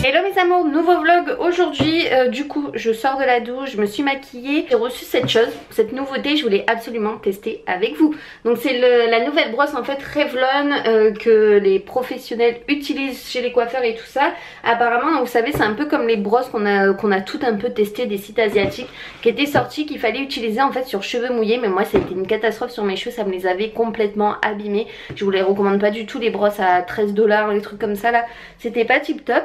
Hello mes amours, nouveau vlog aujourd'hui. Du coup je sors de la douche, je me suis maquillée, j'ai reçu cette chose, cette nouveauté, je voulais absolument tester avec vous. Donc c'est la nouvelle brosse en fait Revlon que les professionnels utilisent chez les coiffeurs et tout ça. Apparemment donc, vous savez c'est un peu comme les brosses qu'on a toutes un peu testées des sites asiatiques qui étaient sorties, qu'il fallait utiliser en fait sur cheveux mouillés. Mais moi ça a été une catastrophe sur mes cheveux, ça me les avait complètement abîmés. Je vous les recommande pas du tout, les brosses à 13 $, les trucs comme ça là, c'était pas tip top.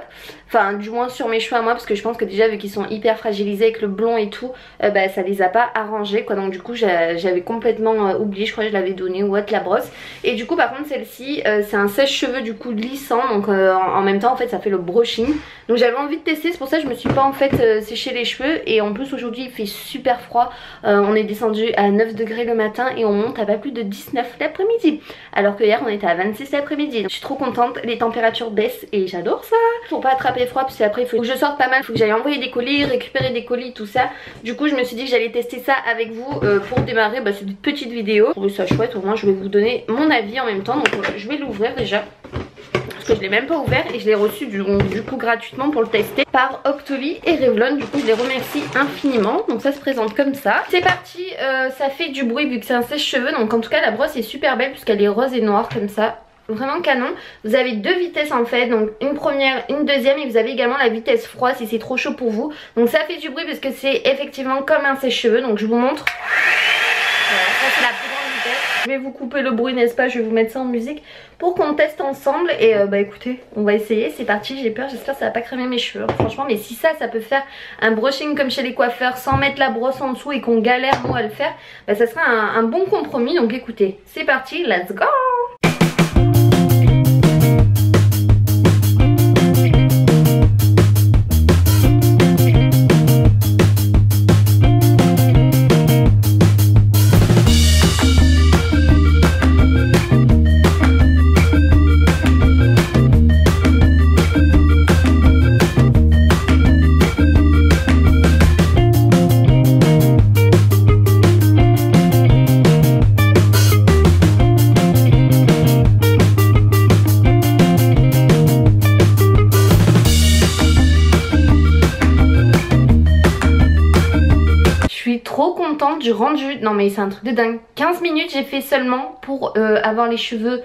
Enfin du moins sur mes cheveux à moi, parce que je pense que déjà vu qu'ils sont hyper fragilisés avec le blond et tout, bah, ça les a pas arrangés quoi. Donc du coup j'avais complètement oublié, je crois que je l'avais donné ou autre la brosse. Et du coup par contre celle-ci c'est un sèche-cheveux du coup lissant, donc en même temps en fait ça fait le brushing. Donc j'avais envie de tester, c'est pour ça que je me suis pas en fait séché les cheveux. Et en plus aujourd'hui il fait super froid, on est descendu à 9 degrés le matin et on monte à pas plus de 19 l'après-midi. Alors que hier on était à 26 l'après-midi. Je suis trop contente, les températures baissent et j'adore ça. Pour pas attraper froid, parce qu'après il faut que je sorte pas mal, il faut que j'aille envoyer des colis, récupérer des colis, tout ça. Du coup je me suis dit que j'allais tester ça avec vous pour démarrer cette petite vidéo. Je trouvais ça chouette, au moins je vais vous donner mon avis en même temps. Donc je vais l'ouvrir déjà, parce que je l'ai même pas ouvert et je l'ai reçu du coup gratuitement pour le tester par Octoly et Revlon. Du coup je les remercie infiniment. Donc ça se présente comme ça. C'est parti, ça fait du bruit vu que c'est un sèche-cheveux. Donc en tout cas la brosse est super belle puisqu'elle est rose et noire comme ça. Vraiment canon. Vous avez deux vitesses en fait, donc une première, une deuxième, et vous avez également la vitesse froid si c'est trop chaud pour vous. Donc ça fait du bruit parce que c'est effectivement comme un sèche-cheveux. Donc je vous montre. Voilà, ça c'est la plus grande vitesse. Je vais vous couper le bruit, n'est-ce pas? Je vais vous mettre ça en musique pour qu'on teste ensemble. Et bah écoutez, on va essayer, c'est parti. J'ai peur, j'espère que ça va pas cramer mes cheveux franchement. Mais si ça peut faire un brushing comme chez les coiffeurs sans mettre la brosse en dessous et qu'on galère nous à le faire, bah ça sera un bon compromis. Donc écoutez, c'est parti, let's go. Trop contente du rendu, non mais c'est un truc de dingue. 15 minutes j'ai fait seulement pour avoir les cheveux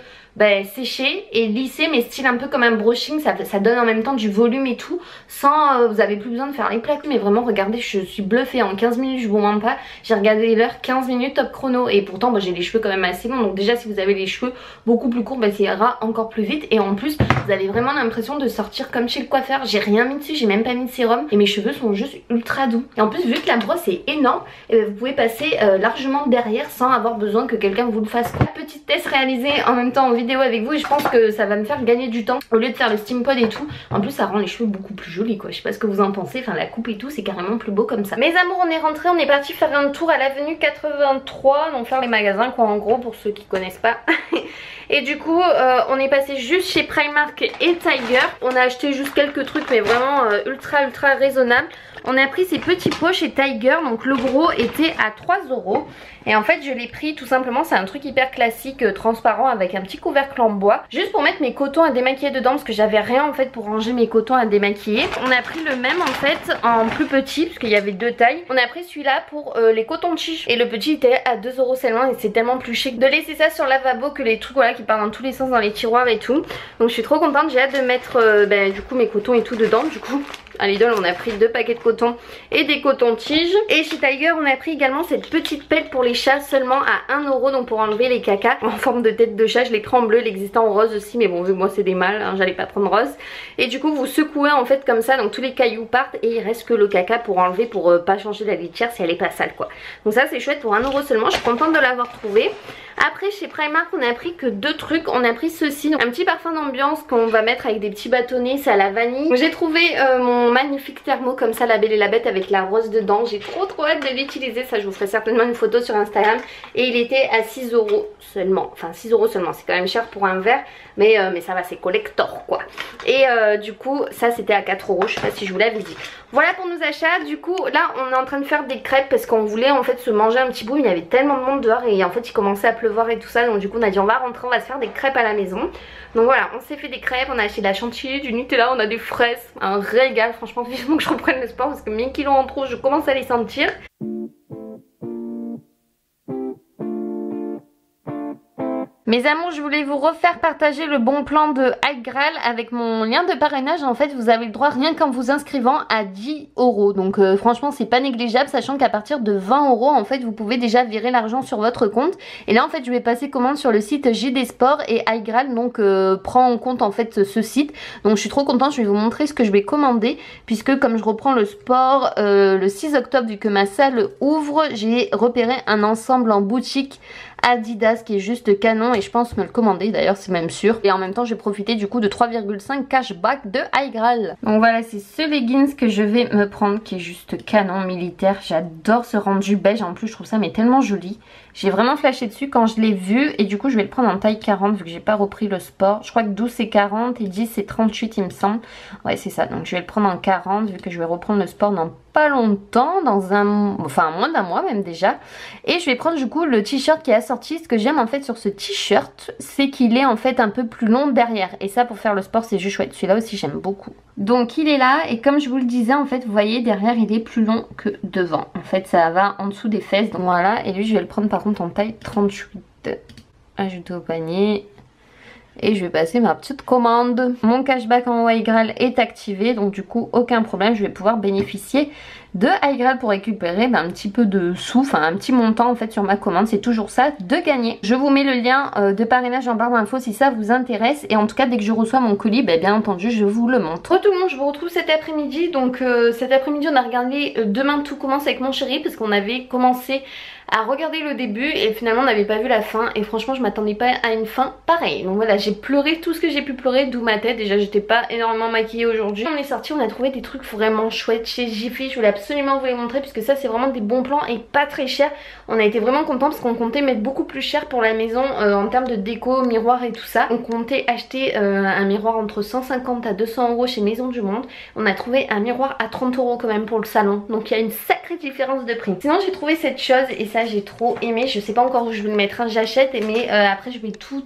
séchés et lissés, mais style un peu comme un brushing. Ça donne en même temps du volume et tout sans vous avez plus besoin de faire les plaques. Mais vraiment regardez, je suis bluffée. En 15 minutes je vous mens pas, j'ai regardé l'heure, 15 minutes top chrono. Et pourtant j'ai les cheveux quand même assez longs, donc déjà si vous avez les cheveux beaucoup plus courts, ça ira encore plus vite. Et en plus vous avez vraiment l'impression de sortir comme chez le coiffeur. J'ai rien mis dessus, j'ai même pas mis de sérum et mes cheveux sont juste ultra doux. Et en plus vu que la brosse est énorme, vous pouvez passer largement derrière sans avoir besoin que quelqu'un vous le fasse. Petite test réalisée en même temps en vidéo avec vous, et je pense que ça va me faire gagner du temps au lieu de faire le steam pod et tout. En plus ça rend les cheveux beaucoup plus jolis quoi. Je sais pas ce que vous en pensez, enfin la coupe et tout c'est carrément plus beau comme ça. Mes amours, on est rentrés, on est parti faire un tour à l'avenue 83, donc faire les magasins quoi en gros pour ceux qui connaissent pas. Et du coup on est passé juste chez Primark et Tiger. On a acheté juste quelques trucs mais vraiment ultra raisonnable. On a pris ces petits pots chez Tiger, donc le gros était à 3 €. Et en fait je l'ai pris tout simplement, c'est un truc hyper classique transparent avec un petit couvercle en bois, juste pour mettre mes cotons à démaquiller dedans parce que j'avais rien en fait pour ranger mes cotons à démaquiller. On a pris le même en fait en plus petit parce qu'il y avait deux tailles. On a pris celui-là pour les cotons-tiges et le petit était à 2 € seulement, et c'est tellement plus chic de laisser ça sur le lavabo que les trucs voilà qui partent dans tous les sens dans les tiroirs et tout. Donc je suis trop contente, j'ai hâte de mettre du coup mes cotons et tout dedans. Du coup à Lidl on a pris 2 paquets de coton et des cotons-tiges. Et chez Tiger on a pris également cette petite pelle pour les chats seulement à 1 €, donc pour enlever les cacas en forme de tête de chat. Je l'ai pris en bleu, il existe en rose aussi, mais bon vu que moi c'est des mâles hein, j'allais pas prendre rose. Et du coup vous secouez en fait comme ça, donc tous les cailloux partent et il reste que le caca pour enlever, pour pas changer la litière si elle est pas sale quoi. Donc ça c'est chouette pour 1 € seulement, je suis contente de l'avoir trouvé. Après chez Primark on a pris que 2 trucs. On a pris ceci, donc un petit parfum d'ambiance qu'on va mettre avec des petits bâtonnets, c'est à la vanille. J'ai trouvé mon magnifique thermo comme ça, la Belle et la Bête avec la rose dedans. J'ai trop hâte de l'utiliser, ça je vous ferai certainement une photo sur Instagram. Et il était à 6 € seulement, enfin 6 € seulement, c'est quand même cher pour un verre, mais ça va, c'est collector quoi. Et du coup ça c'était à 4 €, je sais pas si je vous l'avais dit. Voilà pour nos achats. Du coup là on est en train de faire des crêpes parce qu'on voulait en fait se manger un petit bout. Il y avait tellement de monde dehors et en fait il commençait à pleuvoir et tout ça. Donc du coup on a dit on va rentrer, on va se faire des crêpes à la maison. Donc voilà, on s'est fait des crêpes, on a acheté de la chantilly, du Nutella, on a des fraises. Un régal, franchement vivement que je reprenne le sport parce que mes kilos en trop je commence à les sentir. Mes amours, je voulais vous refaire partager le bon plan de High Grail avec mon lien de parrainage. En fait, vous avez le droit rien qu'en vous inscrivant à 10 €. Donc franchement, c'est pas négligeable, sachant qu'à partir de 20 € en fait, vous pouvez déjà virer l'argent sur votre compte. Et là, en fait, je vais passer commande sur le site JD Sport et High Grail donc prend en compte en fait ce site. Donc je suis trop contente, je vais vous montrer ce que je vais commander puisque comme je reprends le sport le 6 octobre vu que ma salle ouvre, j'ai repéré un ensemble en boutique Adidas qui est juste canon et je pense me le commander, d'ailleurs c'est même sûr. Et en même temps j'ai profité du coup de 3,5 cashback de High Grail. Donc voilà, c'est ce leggings que je vais me prendre qui est juste canon militaire. J'adore ce rendu beige, en plus je trouve ça mais tellement joli. J'ai vraiment flashé dessus quand je l'ai vu et du coup je vais le prendre en taille 40 vu que j'ai pas repris le sport. Je crois que 12 c'est 40 et 10 c'est 38 il me semble. Ouais c'est ça, donc je vais le prendre en 40 vu que je vais reprendre le sport dans pas longtemps, dans moins d'un mois même déjà. Et je vais prendre du coup le t-shirt qui est assorti. Ce que j'aime en fait sur ce t-shirt, c'est qu'il est en fait un peu plus long derrière. Et ça pour faire le sport c'est juste chouette. Celui-là aussi j'aime beaucoup. Donc il est là et comme je vous le disais en fait vous voyez derrière il est plus long que devant. En fait ça va en dessous des fesses. Donc voilà, et lui je vais le prendre par contre en taille 38. Ajouter au panier. Et je vais passer ma petite commande. Mon cashback en High Grail est activé, donc du coup aucun problème, je vais pouvoir bénéficier de High Grail pour récupérer un petit peu de sous, enfin un petit montant en fait sur ma commande. C'est toujours ça de gagner. Je vous mets le lien de parrainage en barre d'infos si ça vous intéresse. Et en tout cas dès que je reçois mon colis, bien entendu je vous le montre. Tout le monde, je vous retrouve cet après-midi. Donc cet après-midi on a regardé Demain tout commence avec mon chéri parce qu'on avait commencé à regarder le début et finalement on n'avait pas vu la fin et franchement je m'attendais pas à une fin pareille. Donc voilà, j'ai pleuré tout ce que j'ai pu pleurer, d'où ma tête. Déjà j'étais pas énormément maquillée aujourd'hui. On est sorti, on a trouvé des trucs vraiment chouettes chez Jiffy. Je voulais absolument vous les montrer puisque ça c'est vraiment des bons plans et pas très cher. On a été vraiment contents parce qu'on comptait mettre beaucoup plus cher pour la maison en termes de déco, miroir et tout ça. On comptait acheter un miroir entre 150 à 200 € chez Maison du Monde. On a trouvé un miroir à 30 € quand même pour le salon. Donc il y a une sacrée différence de prix. Sinon j'ai trouvé cette chose et ça j'ai trop aimé. Je sais pas encore où je vais le mettre, hein. J'achète mais après je vais tout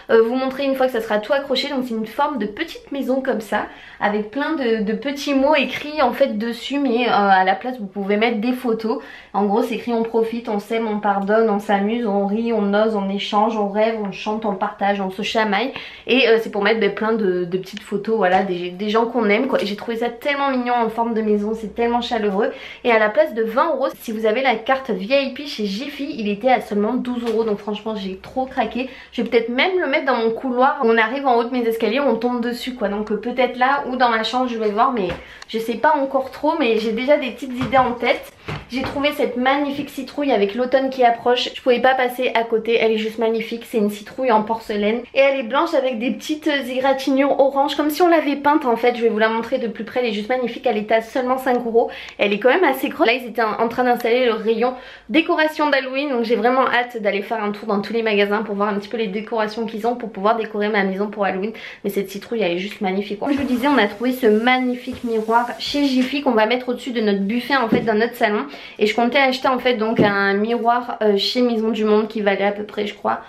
vous montrer une fois que ça sera tout accroché. Donc c'est une forme de petite maison comme ça avec plein de petits mots écrits en fait dessus, mais à la place vous pouvez mettre des photos. En gros c'est écrit on profite, on s'aime, on pardonne, on s'amuse, on rit, on ose, on échange, on rêve, on chante, on partage, on se chamaille. Et c'est pour mettre plein de petites photos, voilà, des gens qu'on aime quoi. J'ai trouvé ça tellement mignon en forme de maison, c'est tellement chaleureux. Et à la place de 20 €, si vous avez la carte VIP chez Jiffy, il était à seulement 12 €. Donc franchement j'ai trop craqué. Je vais peut-être même le mettre dans mon couloir. On arrive en haut de mes escaliers, on tombe dessus quoi. Donc peut-être là ou dans ma chambre, je vais voir, mais je sais pas encore trop, mais j'ai déjà des petites idées en tête. J'ai trouvé cette magnifique citrouille avec l'automne qui approche. Je pouvais pas passer à côté, elle est juste magnifique. C'est une citrouille en porcelaine et elle est blanche avec des petites égratignures orange comme si on l'avait peinte en fait. Je vais vous la montrer de plus près, elle est juste magnifique. Elle est à seulement 5 €. Elle est quand même assez grosse. Là ils étaient en train d'installer le rayon décoration d'Halloween, donc j'ai vraiment hâte d'aller faire un tour dans tous les magasins pour voir un petit peu les décorations qu'ils ont pour pouvoir décorer ma maison pour Halloween. Mais cette citrouille elle est juste magnifique. Comme je vous disais, on a trouvé ce magnifique miroir chez Jiffy qu'on va mettre au-dessus de notre buffet en fait dans notre salon. Et je comptais acheter en fait donc un miroir chez Maison du Monde qui valait à peu près je crois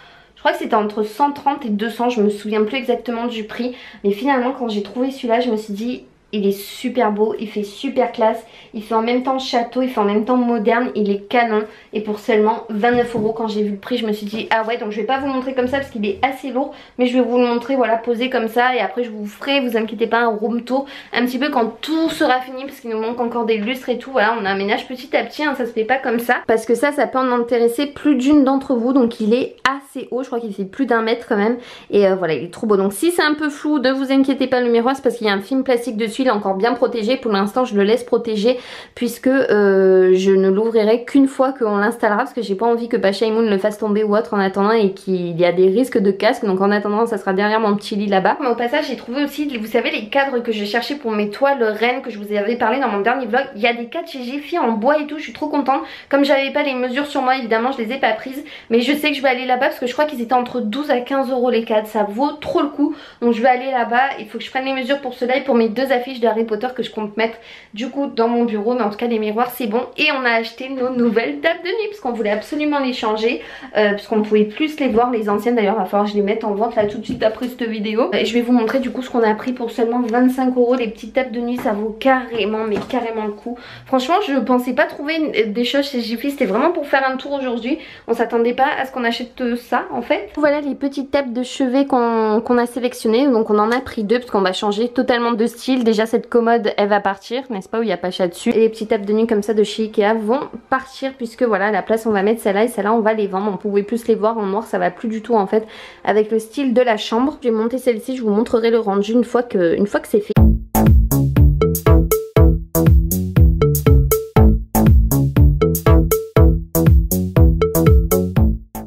que c'était entre 130 et 200, je me souviens plus exactement du prix. Mais finalement quand j'ai trouvé celui-là je me suis dit il est super beau, il fait super classe, il fait en même temps château, il fait en même temps moderne, il est canon. Et pour seulement 29 € quand j'ai vu le prix je me suis dit ah ouais, donc je vais pas vous montrer comme ça parce qu'il est assez lourd, mais je vais vous le montrer voilà posé comme ça. Et après je vous ferai, vous inquiétez pas, un room tour un petit peu quand tout sera fini parce qu'il nous manque encore des lustres et tout. Voilà, on aménage petit à petit, hein, ça se fait pas comme ça parce que ça peut en intéresser plus d'une d'entre vous. Donc il est assez haut, je crois qu'il fait plus d'1 mètre quand même. Et voilà, il est trop beau. Donc si c'est un peu flou, ne vous inquiétez pas, le miroir c'est parce qu'il y a un film plastique dessus. Il est encore bien protégé. Pour l'instant je le laisse protéger puisque je ne l'ouvrirai qu'une fois qu'on l'installera parce que j'ai pas envie que Pacha Moon le fasse tomber ou autre en attendant et qu'il y a des risques de casque. Donc en attendant ça sera derrière mon petit lit là-bas. Mais au passage j'ai trouvé aussi, vous savez, les cadres que je cherchais pour mes toiles reines que je vous avais parlé dans mon dernier vlog. Il y a des cadres chez Jiffy en bois et tout, je suis trop contente. Comme j'avais pas les mesures sur moi évidemment je les ai pas prises, mais je sais que je vais aller là-bas parce que je crois qu'ils étaient entre 12 à 15 € les cadres. Ça vaut trop le coup, donc je vais aller là-bas. Il faut que je prenne les mesures pour cela et pour mes deux affiches d'affiches de Harry Potter que je compte mettre du coup dans mon bureau. Mais en tout cas les miroirs c'est bon. Et on a acheté nos nouvelles tables de nuit parce qu'on voulait absolument les changer, puisqu'on ne pouvait plus les voir. Les anciennes d'ailleurs, il va falloir que je les mette en vente là tout de suite après cette vidéo. Et je vais vous montrer du coup ce qu'on a pris pour seulement 25 €. Les petites tables de nuit, ça vaut carrément, mais carrément le coup. Franchement je pensais pas trouver des choses chez Jiffy, c'était vraiment pour faire un tour aujourd'hui. On s'attendait pas à ce qu'on achète ça en fait. Voilà les petites tables de chevet qu'on a sélectionnées. Donc on en a pris 2 parce qu'on va changer totalement de style. Déjà cette commode elle va partir, n'est-ce pas, où il n'y a pas chat dessus. Et les petites tables de nuit comme ça de chez Ikea vont partir, puisque voilà à la place on va mettre celle-là et celle-là on va les vendre. On pouvait plus les voir en noir, ça va plus du tout en fait avec le style de la chambre. Je vais monter celle-ci, je vous montrerai le rendu une fois que c'est fait.